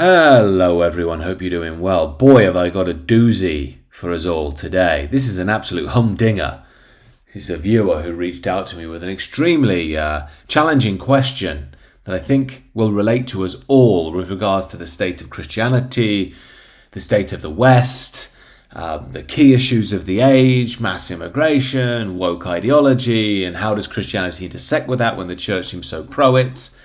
Hello everyone, hope you're doing well. Boy, have I got a doozy for us all today. This is an absolute humdinger. This is a viewer who reached out to me with an extremely challenging question that I think will relate to us all with regards to the state of Christianity, the state of the West, the key issues of the age, mass immigration, woke ideology, and how does Christianity intersect with that when the church seems so pro it?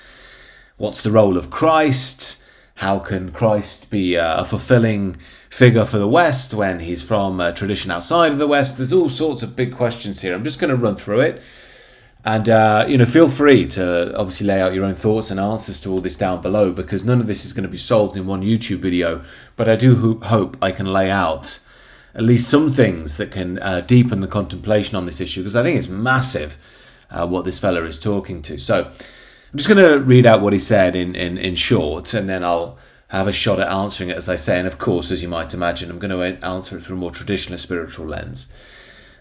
What's the role of Christ? How can Christ be a fulfilling figure for the West when he's from a tradition outside of the West? There's all sorts of big questions here. I'm just going to run through it. And, feel free to obviously lay out your own thoughts and answers to all this down below, because none of this is going to be solved in one YouTube video. But I do hope I can lay out at least some things that can deepen the contemplation on this issue, because I think it's massive what this fella is talking to. So I'm just going to read out what he said in short, and then I'll have a shot at answering it as I say. And of course, as you might imagine, I'm going to answer it through a more traditional spiritual lens,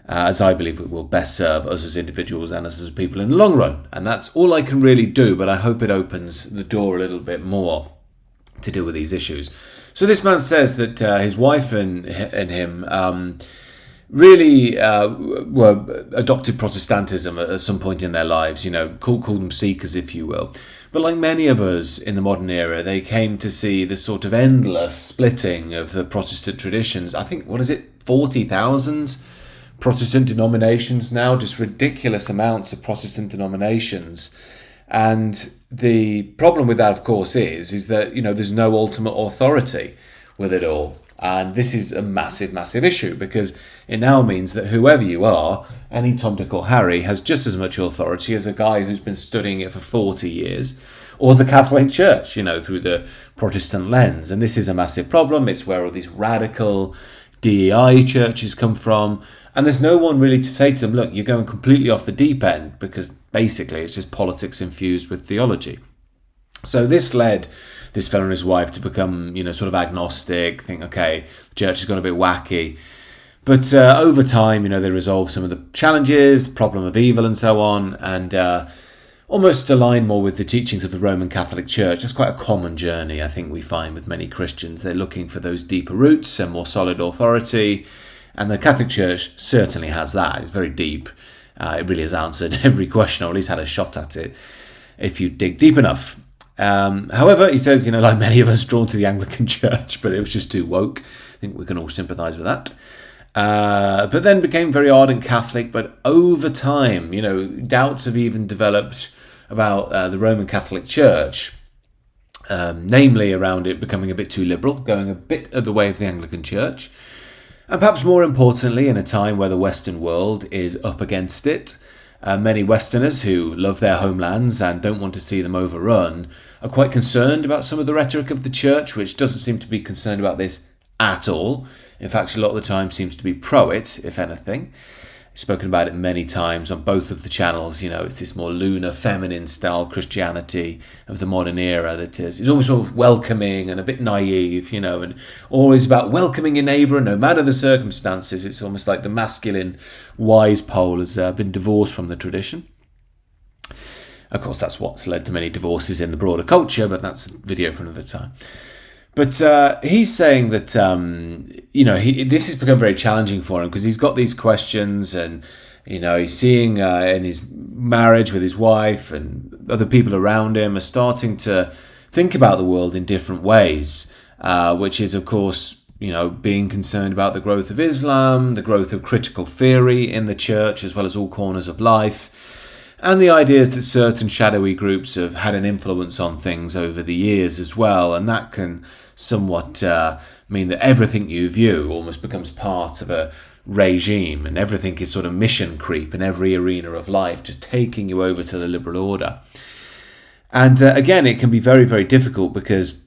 as I believe it will best serve us as individuals and us as people in the long run. And that's all I can really do, but I hope it opens the door a little bit more to deal with these issues. So this man says that his wife and him really adopted Protestantism at some point in their lives, call them seekers, if you will. But like many of us in the modern era, they came to see the sort of endless splitting of the Protestant traditions. I think, 40,000 Protestant denominations now, just ridiculous amounts of Protestant denominations. And the problem with that, of course, is that, there's no ultimate authority with it all. And this is a massive, massive issue, because it now means that whoever you are, any Tom, Dick or Harry has just as much authority as a guy who's been studying it for 40 years, or the Catholic Church, through the Protestant lens. And this is a massive problem. It's where all these radical DEI churches come from. And there's no one really to say to them, look, you're going completely off the deep end, because basically it's just politics infused with theology. So this led this fellow and his wife to become, sort of agnostic, think, okay, the church has gone a bit wacky. But over time, they resolved some of the challenges, the problem of evil and so on, and almost align more with the teachings of the Roman Catholic Church. It's quite a common journey, I think we find with many Christians. They're looking for those deeper roots and more solid authority. And the Catholic Church certainly has that. It's very deep. It really has answered every question, or at least had a shot at it, if you dig deep enough. However, he says, like many of us, drawn to the Anglican Church, but it was just too woke. I think we can all sympathise with that. But then became very ardent Catholic. But over time, doubts have even developed about the Roman Catholic Church, namely around it becoming a bit too liberal, going a bit of the way of the Anglican Church. And perhaps more importantly, in a time where the Western world is up against it, many Westerners who love their homelands and don't want to see them overrun are quite concerned about some of the rhetoric of the church, which doesn't seem to be concerned about this at all. In fact, a lot of the time seems to be pro-it, if anything. I've spoken about it many times on both of the channels. It's this more lunar, feminine style Christianity of the modern era that is always sort of welcoming and a bit naive, and always about welcoming your neighbour no matter the circumstances. It's almost like the masculine wise pole has been divorced from the tradition. Of course, that's what's led to many divorces in the broader culture, but that's a video for another time. But he's saying that, this has become very challenging for him because he's got these questions and, he's seeing in his marriage with his wife and other people around him are starting to think about the world in different ways, which is, of course, being concerned about the growth of Islam, the growth of critical theory in the church, as well as all corners of life. And the ideas that certain shadowy groups have had an influence on things over the years as well. And that can somewhat mean that everything you view almost becomes part of a regime, and everything is sort of mission creep in every arena of life, just taking you over to the liberal order. And again, it can be very, very difficult because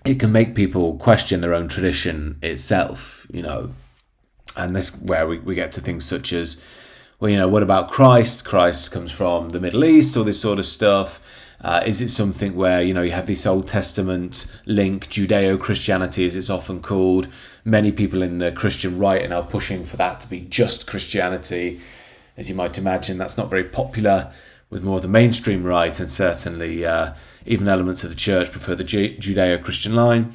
it can make people question their own tradition itself, And this is where we get to things such as, what about Christ? Christ comes from the Middle East, all this sort of stuff. Is it something where, you have this Old Testament link, Judeo-Christianity as it's often called? Many people in the Christian right are now pushing for that to be just Christianity. As you might imagine, that's not very popular with more of the mainstream right, and certainly even elements of the church prefer the Judeo-Christian line.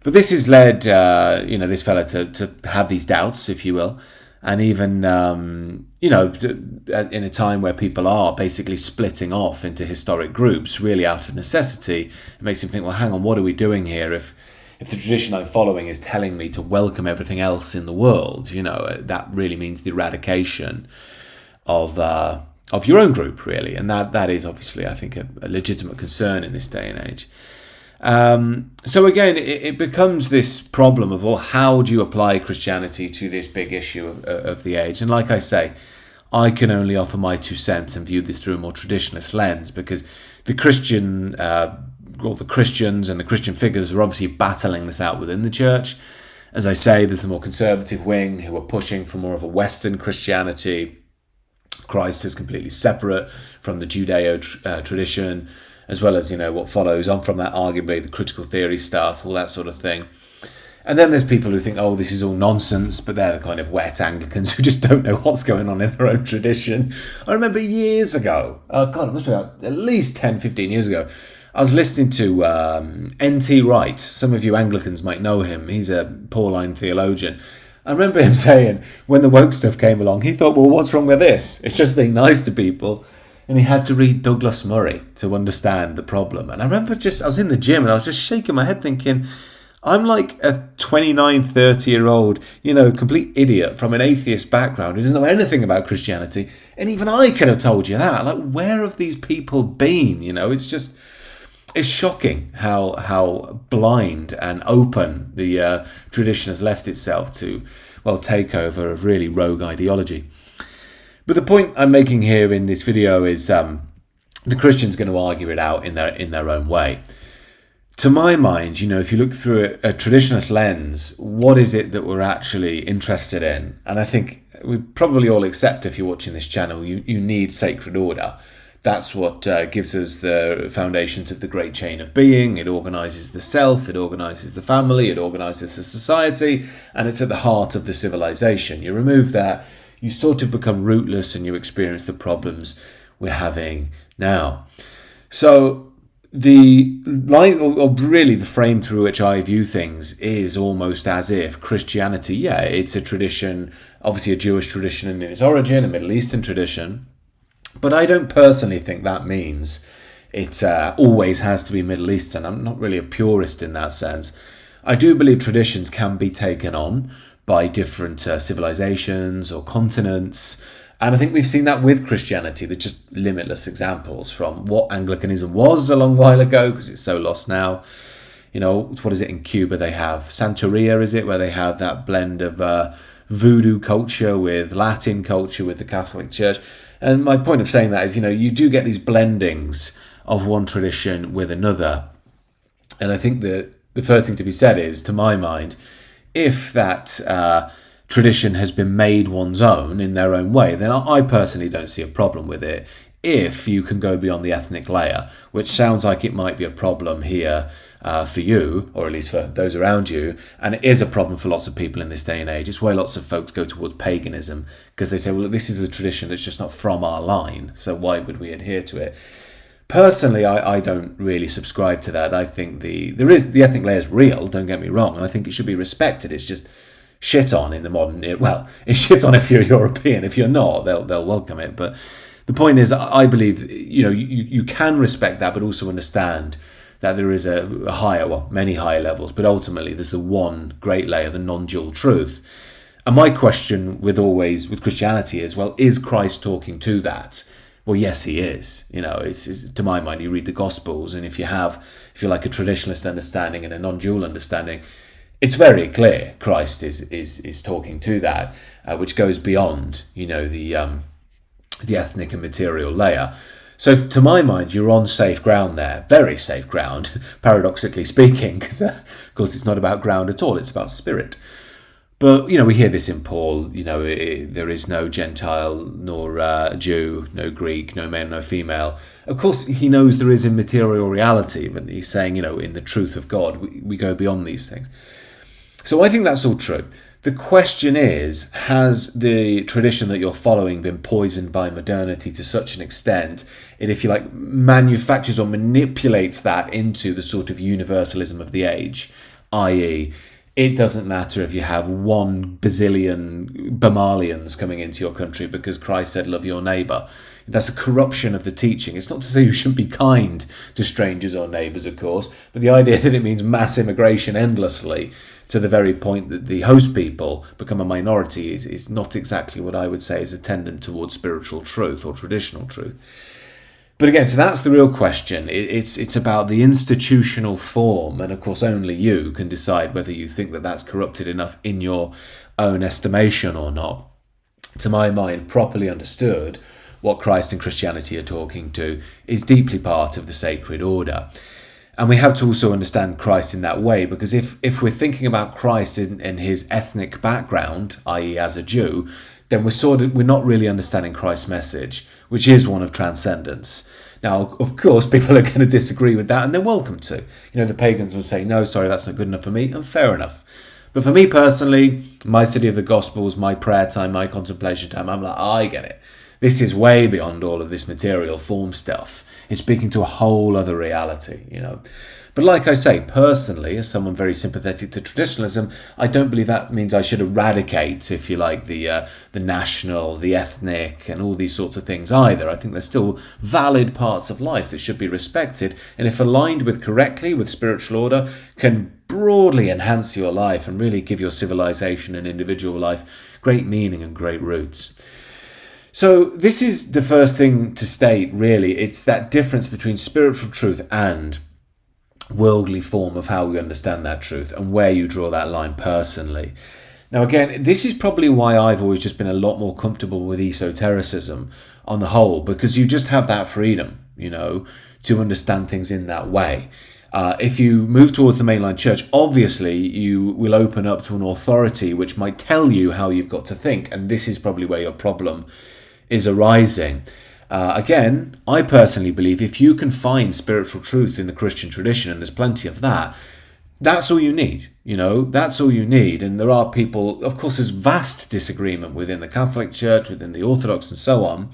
But this has led, this fella to have these doubts, if you will, and even, in a time where people are basically splitting off into historic groups, really out of necessity, it makes him think, well, hang on, what are we doing here? If the tradition I'm following is telling me to welcome everything else in the world, that really means the eradication of your own group, really. And that is obviously, I think, a legitimate concern in this day and age. So again, it becomes this problem of, well, how do you apply Christianity to this big issue of the age? And like I say, I can only offer my 2 cents and view this through a more traditionalist lens, because the Christians and the Christian figures are obviously battling this out within the church. As I say, there's the more conservative wing who are pushing for more of a Western Christianity. Christ is completely separate from the Judeo tradition, as well as, what follows on from that, arguably the critical theory stuff, all that sort of thing. And then there's people who think, oh, this is all nonsense, but they're the kind of wet Anglicans who just don't know what's going on in their own tradition. I remember years ago, it must be about at least 10, 15 years ago, I was listening to N.T. Wright. Some of you Anglicans might know him. He's a Pauline theologian. I remember him saying, when the woke stuff came along, he thought, well, what's wrong with this? It's just being nice to people. And he had to read Douglas Murray to understand the problem. And I remember I was in the gym and I was just shaking my head thinking, I'm like a 29, 30-year-old, complete idiot from an atheist background who doesn't know anything about Christianity. And even I could have told you that. Like, where have these people been? It's shocking how blind and open the tradition has left itself to, takeover of really rogue ideology. But the point I'm making here in this video is the Christian's going to argue it out in their own way. To my mind, if you look through a traditionalist lens, what is it that we're actually interested in? And I think we probably all accept, if you're watching this channel, you need sacred order. That's what gives us the foundations of the great chain of being. It organises the self, it organises the family, it organises the society, and it's at the heart of the civilization. You remove that, you sort of become rootless and you experience the problems we're having now. So the line, or really the frame through which I view things, is almost as if Christianity, it's a tradition, obviously a Jewish tradition in its origin, a Middle Eastern tradition, but I don't personally think that means it always has to be Middle Eastern. I'm not really a purist in that sense. I do believe traditions can be taken on by different civilizations or continents. And I think we've seen that with Christianity. There's just limitless examples from what Anglicanism was a long while ago, because it's so lost now. What is it in Cuba? They have Santeria, is it? Where they have that blend of voodoo culture with Latin culture with the Catholic Church. And my point of saying that is, you do get these blendings of one tradition with another. And I think that the first thing to be said is, to my mind, if that tradition has been made one's own in their own way, then I personally don't see a problem with it. If you can go beyond the ethnic layer, which sounds like it might be a problem here for you, or at least for those around you, and it is a problem for lots of people in this day and age. It's why lots of folks go towards paganism, because they say, well, this is a tradition that's just not from our line, so why would we adhere to it? Personally, I don't really subscribe to that. I think the ethnic layer is real, don't get me wrong, and I think it should be respected. It's just shit on in the modern... Well, it's shit on if you're European. If you're not, they'll welcome it. But the point is, I believe, you can respect that, but also understand that there is a higher, many higher levels, but ultimately there's the one great layer, the non-dual truth. And my question with Christianity is, well, is Christ talking to that? Well, yes, he is. It's to my mind, you read the Gospels, and if you're like a traditionalist understanding and a non-dual understanding, it's very clear Christ is talking to that, which goes beyond, the ethnic and material layer. So to my mind, you're on safe ground there, very safe ground, paradoxically speaking, because of course it's not about ground at all, it's about spirit. But, we hear this in Paul, there is no Gentile nor Jew, no Greek, no male, no female. Of course, he knows there is immaterial reality, but he's saying, in the truth of God, we go beyond these things. So I think that's all true. The question is, has the tradition that you're following been poisoned by modernity to such an extent it, if you like, manufactures or manipulates that into the sort of universalism of the age, i.e., it doesn't matter if you have 1 bazillion Bamalians coming into your country because Christ said, love your neighbour. That's a corruption of the teaching. It's not to say you shouldn't be kind to strangers or neighbours, of course, but the idea that it means mass immigration endlessly to the very point that the host people become a minority is not exactly what I would say is attendant towards spiritual truth or traditional truth. But again, so that's the real question. It's about the institutional form, and of course only you can decide whether you think that that's corrupted enough in your own estimation or not. To my mind, properly understood, what Christ and Christianity are talking to is deeply part of the sacred order. And we have to also understand Christ in that way, because if we're thinking about Christ in his ethnic background, i.e. as a Jew, then we're not really understanding Christ's message, which is one of transcendence. Now, of course, people are going to disagree with that, and they're welcome to. The pagans will say, no, sorry, that's not good enough for me, and fair enough. But for me personally, my study of the Gospels, my prayer time, my contemplation time, I'm like, I get it. This is way beyond all of this material form stuff. It's speaking to a whole other reality, But like I say, personally, as someone very sympathetic to traditionalism, I don't believe that means I should eradicate, if you like, the national, the ethnic, and all these sorts of things either. I think there's still valid parts of life that should be respected, and if aligned with correctly with spiritual order, can broadly enhance your life and really give your civilization and individual life great meaning and great roots. So this is the first thing to state, really. It's that difference between spiritual truth and worldly form of how we understand that truth and where you draw that line personally. Now, again, this is probably why I've always just been a lot more comfortable with esotericism on the whole, because you just have that freedom, to understand things in that way. If you move towards the mainline church, obviously you will open up to an authority which might tell you how you've got to think, and this is probably where your problem is arising. Again, I personally believe if you can find spiritual truth in the Christian tradition, and there's plenty of that, that's all you need, that's all you need. And there are people, of course, there's vast disagreement within the Catholic Church, within the Orthodox and so on.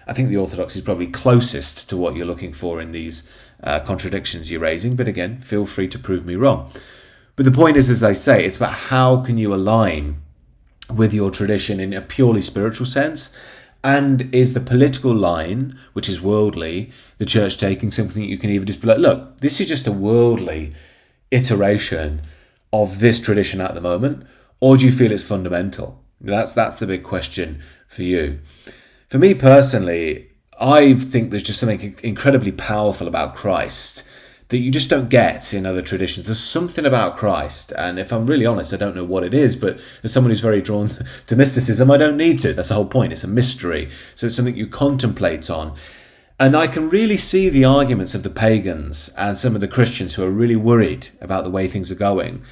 I think the Orthodox is probably closest to what you're looking for in these contradictions you're raising. But again, feel free to prove me wrong. But the point is, as I say, it's about how can you align with your tradition in a purely spiritual sense. And is the political line, which is worldly, the church taking something that you can either just be like, look, this is just a worldly iteration of this tradition at the moment, or do you feel it's fundamental? That's the big question for you. For me personally, I think there's just something incredibly powerful about Christ that you just don't get in other traditions. There's something about Christ, and if I'm really honest, I don't know what it is, but as someone who's very drawn to mysticism, I don't need to. That's the whole point. It's a mystery. So it's something you contemplate on. And I can really see the arguments of the pagans and some of the Christians who are really worried about the way things are going.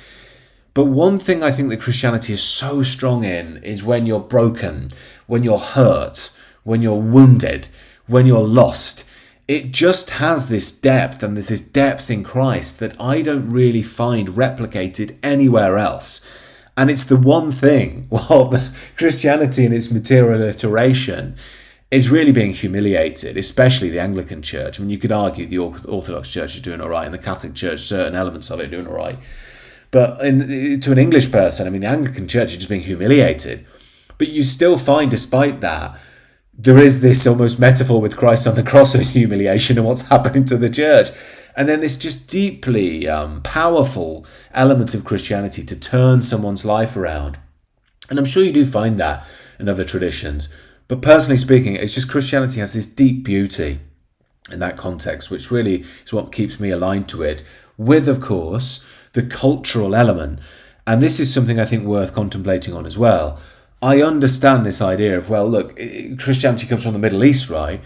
But one thing I think that Christianity is so strong in is when you're broken, when you're hurt, when you're wounded, when you're lost. It just has this depth, and there's this depth in Christ that I don't really find replicated anywhere else. And it's the one thing, while Christianity in its material iteration is really being humiliated, especially the Anglican Church. I mean, you could argue the Orthodox Church is doing all right, and the Catholic Church, certain elements of it are doing all right. But to an English person, I mean, the Anglican Church is just being humiliated. But you still find, despite that, there is this almost metaphor with Christ on the cross of humiliation and what's happening to the church. And then this just deeply powerful element of Christianity to turn someone's life around. And I'm sure you do find that in other traditions. But personally speaking, it's just Christianity has this deep beauty in that context, which really is what keeps me aligned to it, with, of course, the cultural element. And this is something I think worth contemplating on as well. I understand this idea of, well, look, Christianity comes from the Middle East, right?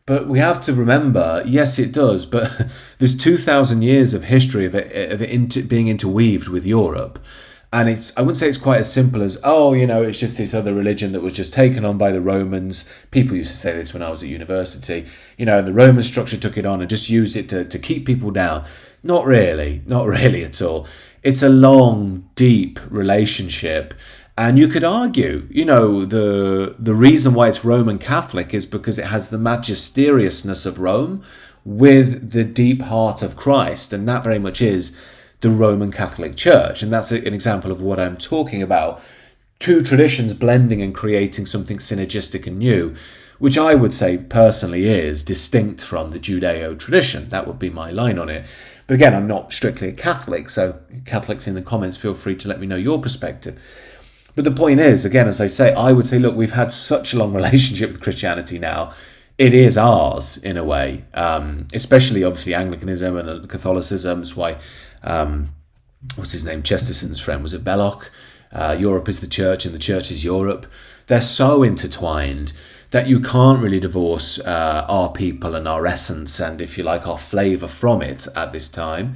But we have to remember, yes, it does, but there's 2,000 years of history of it being interweaved with Europe. And I wouldn't say it's quite as simple as, it's just this other religion that was just taken on by the Romans. People used to say this when I was at university. The Roman structure took it on and just used it to keep people down. Not really at all. It's a long, deep relationship. And you could argue, the reason why it's Roman Catholic is because it has the magisтерiousness of Rome with the deep heart of Christ. And that very much is the Roman Catholic Church. And that's an example of what I'm talking about. Two traditions blending and creating something synergistic and new, which I would say personally is distinct from the Judeo tradition. That would be my line on it. But again, I'm not strictly a Catholic, so Catholics in the comments, feel free to let me know your perspective. But the point is, again, as I say, I would say, look, we've had such a long relationship with Christianity now. It is ours, in a way, especially, obviously, Anglicanism and Catholicism. That's why, what's his name, Chesterton's friend, was it Belloc? Europe is the church and the church is Europe. They're so intertwined that you can't really divorce our people and our essence and, if you like, our flavour from it at this time,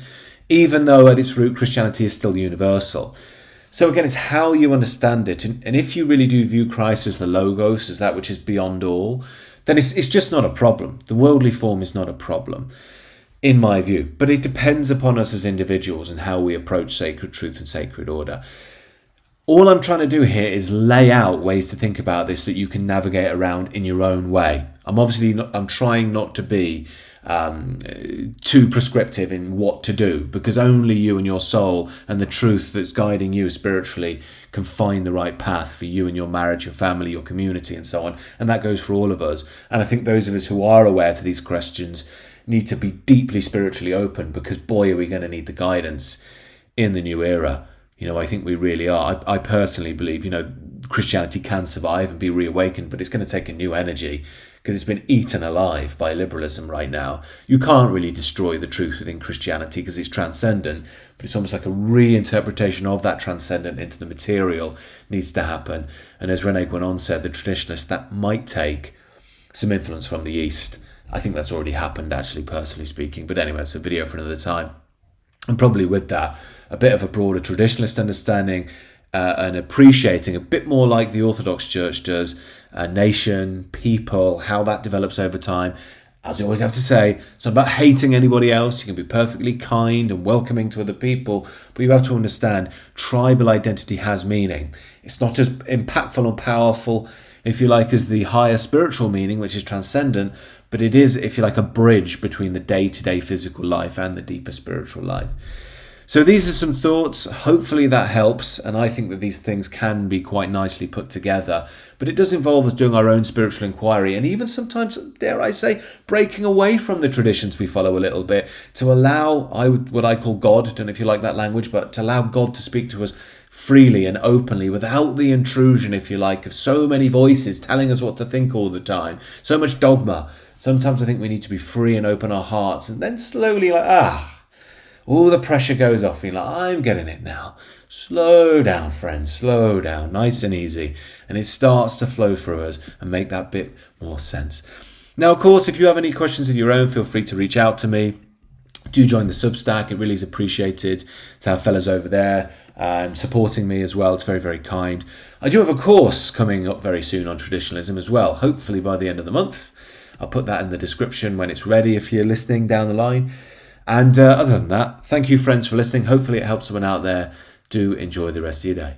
even though at its root Christianity is still universal. So again, it's how you understand it. And if you really do view Christ as the Logos, as that which is beyond all, then it's just not a problem. The worldly form is not a problem, in my view. But it depends upon us as individuals and how we approach sacred truth and sacred order. All I'm trying to do here is lay out ways to think about this that you can navigate around in your own way. I'm trying not to be too prescriptive in what to do, because only you and your soul and the truth that's guiding you spiritually can find the right path for you and your marriage, your family, your community, and so on. And that goes for all of us. And I think those of us who are aware to these questions need to be deeply spiritually open, because boy, are we going to need the guidance in the new era. I think we really are. I personally believe, Christianity can survive and be reawakened, but it's going to take a new energy because it's been eaten alive by liberalism right now. You can't really destroy the truth within Christianity because it's transcendent, but it's almost like a reinterpretation of that transcendent into the material needs to happen. And as René Guénon said, the traditionalists, that might take some influence from the East. I think that's already happened, actually, personally speaking. But anyway, it's a video for another time. And probably with that, a bit of a broader traditionalist understanding and appreciating a bit more like the Orthodox Church does, nation, people, how that develops over time. As I always have to say, it's not about hating anybody else. You can be perfectly kind and welcoming to other people, but you have to understand tribal identity has meaning. It's not as impactful and powerful, if you like, as the higher spiritual meaning, which is transcendent, but it is, if you like, a bridge between the day-to-day physical life and the deeper spiritual life. So these are some thoughts. Hopefully that helps, and I think that these things can be quite nicely put together. But it does involve us doing our own spiritual inquiry, and even sometimes, dare I say, breaking away from the traditions we follow a little bit to allow, what I call God, I don't know if you like that language, but to allow God to speak to us freely and openly without the intrusion, if you like, of so many voices telling us what to think all the time. So much dogma. Sometimes I think we need to be free and open our hearts, and then slowly all the pressure goes off. You're like, I'm getting it now. Slow down, friends, slow down, nice and easy. And it starts to flow through us and make that bit more sense. Now, of course, if you have any questions of your own, feel free to reach out to me. Do join the Substack. It really is appreciated to have fellas over there supporting me as well. It's very, very kind. I do have a course coming up very soon on traditionalism as well, hopefully by the end of the month. I'll put that in the description when it's ready if you're listening down the line. And other than that, thank you, friends, for listening. Hopefully it helps someone out there. Do enjoy the rest of your day.